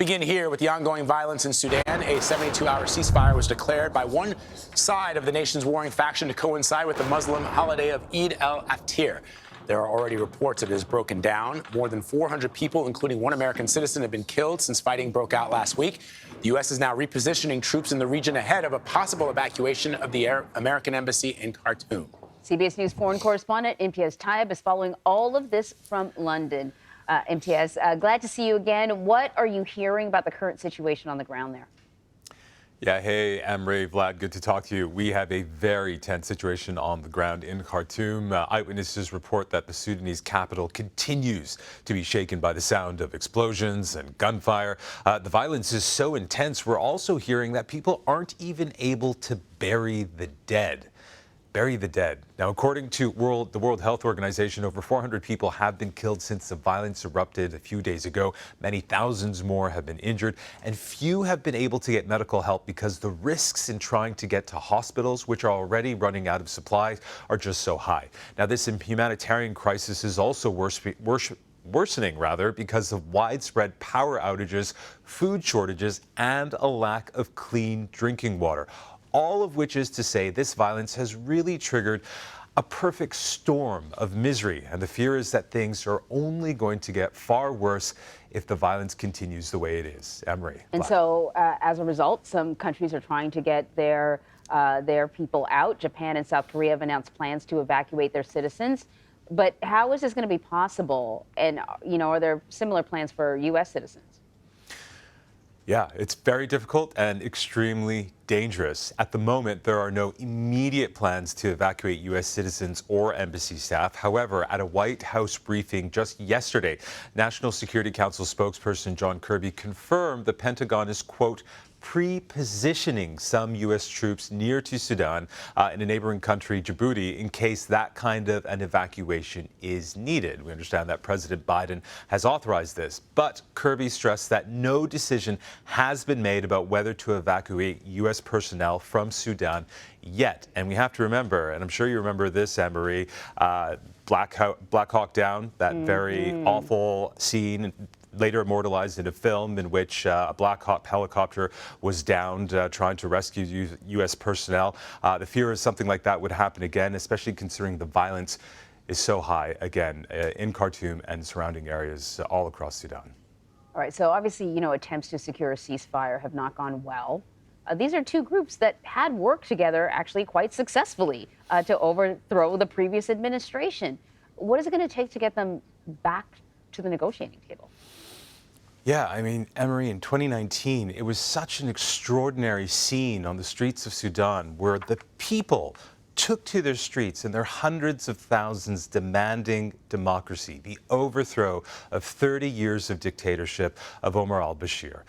Begin here with the ongoing violence in Sudan. A 72-hour ceasefire was declared by one side of the nation's warring faction to coincide with the Muslim holiday of Eid al-Fitr. There are already reports that it has broken down. More than 400 people, including one American citizen, have been killed since fighting broke out last week. The U.S. is now repositioning troops in the region ahead of a possible evacuation of the American embassy in Khartoum. CBS News foreign correspondent Imtiaz Tyab is following all of this from London. Imtiaz, glad to see you again. What are you hearing about the current situation on the ground there? Yeah, hey, Emre, Vlad, good to talk to you. We have a very tense situation on the ground in Khartoum. Eyewitnesses report that the Sudanese capital continues to be shaken by the sound of explosions and gunfire. The violence is so intense, we're also hearing that people aren't even able to bury the dead. Bury the dead. Now, according to the World Health Organization, over 400 people have been killed since the violence erupted a few days ago. Many thousands more have been injured, and few have been able to get medical help because the risks in trying to get to hospitals, which are already running out of supplies, are just so high. Now, this humanitarian crisis is also worsening because of widespread power outages, food shortages, and a lack of clean drinking water. All of which is to say this violence has really triggered a perfect storm of misery. And the fear is that things are only going to get far worse if the violence continues the way it is. Emery. And so as a result, some countries are trying to get their people out. Japan and South Korea have announced plans to evacuate their citizens. But how is this going to be possible? And, are there similar plans for U.S. citizens? Yeah, it's very difficult and extremely dangerous. At the moment, there are no immediate plans to evacuate U.S. citizens or embassy staff. However, at a White House briefing just yesterday, National Security Council spokesperson John Kirby confirmed the Pentagon is, quote, pre-positioning some U.S. troops near to Sudan in a neighboring country, Djibouti, in case that kind of an evacuation is needed. We understand that President Biden has authorized this, but Kirby stressed that no decision has been made about whether to evacuate U.S. personnel from Sudan yet. And we have to remember, and I'm sure you remember this, Anne-Marie, Black Hawk Down, that very awful scene, later immortalized in a film in which a Black Hawk helicopter was downed trying to rescue U.S. personnel. The fear is something like that would happen again, especially considering the violence is so high, again, in Khartoum and surrounding areas all across Sudan. All right, so obviously, attempts to secure a ceasefire have not gone well. These are two groups that had worked together actually quite successfully to overthrow the previous administration. What is it going to take to get them back to the negotiating table? Yeah, I mean, Emery, in 2019, it was such an extraordinary scene on the streets of Sudan where the people took to their streets in their hundreds of thousands demanding democracy, the overthrow of 30 years of dictatorship of Omar al-Bashir.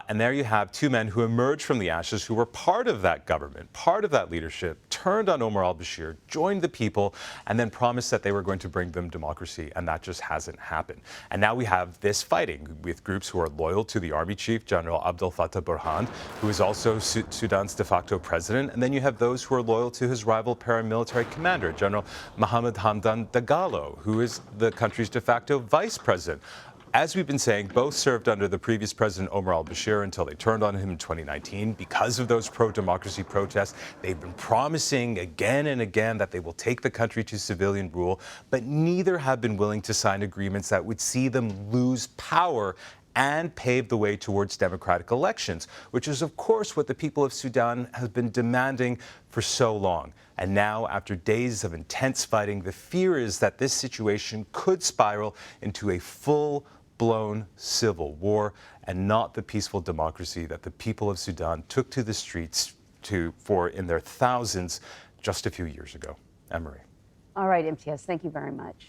And there you have two men who emerged from the ashes, who were part of that government, part of that leadership, turned on Omar al-Bashir, joined the people, and then promised that they were going to bring them democracy, and that just hasn't happened. And now we have this fighting with groups who are loyal to the army chief, General Abdel Fattah Burhan, who is also Sudan's de facto president, and then you have those who are loyal to his rival paramilitary commander, General Mohammed Hamdan Dagalo, who is the country's de facto vice president. As we've been saying, both served under the previous president, Omar al-Bashir, until they turned on him in 2019. Because of those pro-democracy protests, they've been promising again and again that they will take the country to civilian rule, but neither have been willing to sign agreements that would see them lose power and pave the way towards democratic elections, which is, of course, what the people of Sudan have been demanding for so long. And now, after days of intense fighting, the fear is that this situation could spiral into a full-blown civil war and not the peaceful democracy that the people of Sudan took to the streets for in their thousands just a few years ago. Emery. All right, Imtiaz, thank you very much.